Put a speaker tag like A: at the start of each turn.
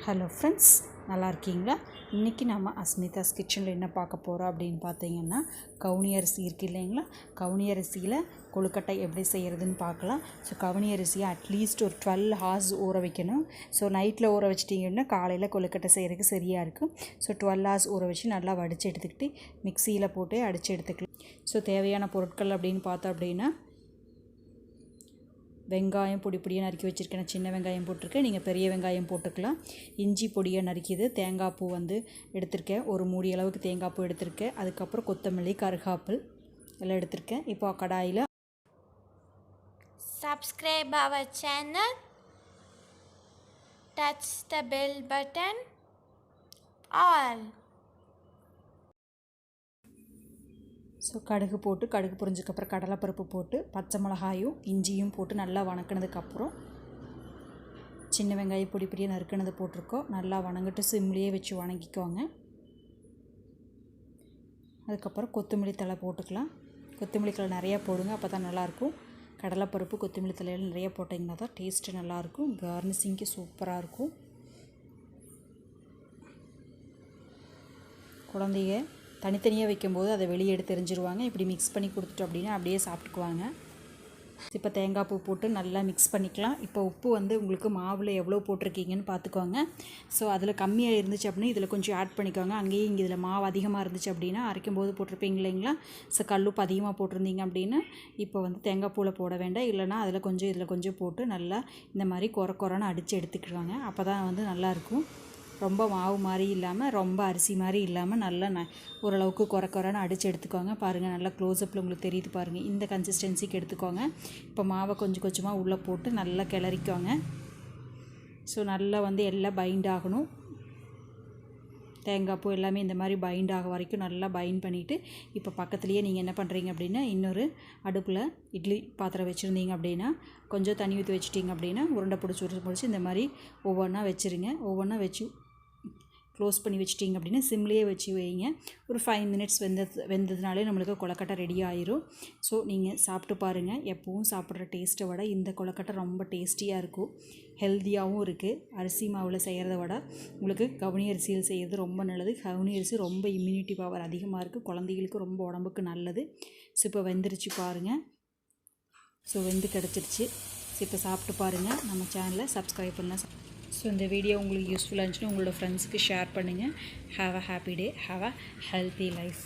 A: Hello friends, நல்லா இருக்கீங்களா? இன்றைக்கி நம்ம asmitha skitchenல என்ன பார்க்க போகிறோம் அப்படின்னு பார்த்தீங்கன்னா, கவுனி அரிசி இருக்குது இல்லைங்களா? கவுனி அரிசியில் கொழுக்கட்டை எப்படி செய்கிறதுன்னு பார்க்கலாம். ஸோ கவுனி அரிசியை அட்லீஸ்ட் ஒரு 12 hours ஊற வைக்கணும். ஸோ நைட்டில் ஊற வச்சிட்டிங்கன்னா காலையில் கொழுக்கட்டை செய்கிறதுக்கு சரியாக இருக்கும். ஸோ 12 hours ஊற வச்சு நல்லா வடித்து எடுத்துக்கிட்டு மிக்சியில் போட்டு அடித்து எடுத்துக்கலாம். ஸோ தேவையான பொருட்கள் அப்படின்னு பார்த்தோம் அப்படின்னா, வெங்காயம் பொடி பொடியாக நறுக்கி வச்சுருக்கேன். சின்ன வெங்காயம் போட்டிருக்கேன், நீங்கள் பெரிய வெங்காயம் போட்டுக்கலாம். இஞ்சி பொடியாக நறுக்கிது, தேங்காய் பூ எடுத்திருக்கேன், ஒரு மூடி அளவுக்கு தேங்காய் பூ எடுத்திருக்கேன். அதுக்கப்புறம் கொத்தமல்லி, கருகாப்பில் எல்லாம் எடுத்திருக்கேன். இப்போ கடாயில்
B: subscribe our channel, touch the bell button, all.
A: So கடுகு போட்டு, கடுகு பொரிஞ்சதுக்கப்புறம் கடலைப்பருப்பு போட்டு, பச்சை மிளகாயும் இஞ்சியும் போட்டு நல்லா வணக்கினதுக்கப்புறம் சின்ன வெங்காயம் பொடி பொடியாக நறுக்கினது போட்டிருக்கோம். நல்லா வணங்கிட்டு சிம்லேயே வச்சு வணங்கிக்கோங்க. அதுக்கப்புறம் கொத்தமல்லி தழை போட்டுக்கலாம். கொத்தமல்லி தழை நிறையா போடுங்க, அப்போ தான் நல்லாயிருக்கும். கடலைப்பருப்பு கொத்தமல்லி தலையில் நிறையா போட்டிங்கன்னா தான் டேஸ்ட்டு நல்லாயிருக்கும். கார்னிஷிங்க்கு சூப்பராக இருக்கும். குழந்தைங்க தனித்தனியாக வைக்கும்போது அதை வெளியே எடுத்து தெரிஞ்சிருவாங்க. இப்படி மிக்ஸ் பண்ணி கொடுத்துட்டோம் அப்படின்னா அப்படியே சாப்பிட்டுக்குவாங்க. இப்போ தேங்காய் பூ போட்டு நல்லா மிக்ஸ் பண்ணிக்கலாம். இப்போ உப்பு உங்களுக்கு மாவில் எவ்வளோ போட்டிருக்கீங்கன்னு பார்த்துக்கோங்க. ஸோ அதில் கம்மியாக இருந்துச்சு அப்படின்னா இதில் கொஞ்சம் ஆட் பண்ணிக்கோங்க. அங்கேயும் இங்கே இதில் மாவு அதிகமாக இருந்துச்சு அப்படின்னா அரைக்கும் போது போட்டிருப்பீங்க இல்லைங்களா? ஸோ கல்லுப்பு அதிகமாக போட்டிருந்தீங்க அப்படின்னா இப்போ தேங்காய் பூவில் போட வேண்டாம். இல்லைனா அதில் கொஞ்சம் இதில் கொஞ்சம் போட்டு நல்லா இந்த மாதிரி கொரன்னு அடித்து எடுத்துக்கிடுவாங்க. அப்போ தான் நல்லாயிருக்கும். ரொம்ப மாவு மாதிரி இல்லாமல், ரொம்ப அரிசி மாதிரி இல்லாமல் நல்லா ஓரளவுக்கு கொரன்னு அடித்து எடுத்துக்கோங்க. பாருங்கள், நல்லா க்ளோஸ்அப்பில் உங்களுக்கு தெரியுது பாருங்கள். இந்த கன்சிஸ்டன்சிக்கு எடுத்துக்கோங்க. இப்போ மாவை கொஞ்சம் கொஞ்சமாக உள்ளே போட்டு நல்லா கிளறிக்கோங்க. ஸோ நல்லா எல்லாம் பைண்ட் ஆகணும். தேங்காய் பூ எல்லாமே இந்த மாதிரி பைண்ட் ஆக வரைக்கும் நல்லா பைண்ட் பண்ணிவிட்டு, இப்போ பக்கத்துலேயே நீங்கள் என்ன பண்ணுறீங்க அப்படின்னா, இன்னொரு அடுப்பில் இட்லி பாத்திரம் வச்சுருந்தீங்க அப்படின்னா கொஞ்சம் தண்ணி ஊற்றி வச்சுட்டிங்க அப்படின்னா உருண்டை பிடிச்சி இந்த மாதிரி ஒவ்வொன்றா வச்சுருங்க. ஒவ்வொன்றா வச்சு க்ளோஸ் பண்ணி வச்சிட்டிங்க அப்படின்னா சிம்லேயே வச்சு வைங்க. ஒரு 5 minutes வெந்ததுனாலே நம்மளுக்கு கொழுக்கட்டை ரெடி ஆயிரும். ஸோ நீங்கள் சாப்பிட்டு பாருங்கள். எப்பவும் சாப்பிட்ற டேஸ்ட்டை விட இந்த கொழுக்கட்டை ரொம்ப டேஸ்டியாக இருக்கும், ஹெல்த்தியாகவும் இருக்குது. அரிசி மாவில் செய்கிறத விட உங்களுக்கு கவுனி அரிசியில் செய்கிறது ரொம்ப நல்லது. கவுனி அரிசி ரொம்ப இம்யூனிட்டி பவர் அதிகமாக இருக்குது, குழந்தைகளுக்கு ரொம்ப உடம்புக்கு நல்லது. ஸோ இப்போ வெந்துருச்சு பாருங்கள். ஸோ வெந்து கிடச்சிருச்சு. ஸோ இப்போ சாப்பிட்டு பாருங்கள். நம்ம சேனலை சப்ஸ்கிரைப் பண்ணலாம். ஸோ இந்த வீடியோ உங்களுக்கு யூஸ்ஃபுல்லாக இருந்துச்சுன்னா உங்களோட ஃப்ரெண்ட்ஸுக்கு ஷேர் பண்ணுங்கள். Have a happy day, have a healthy life.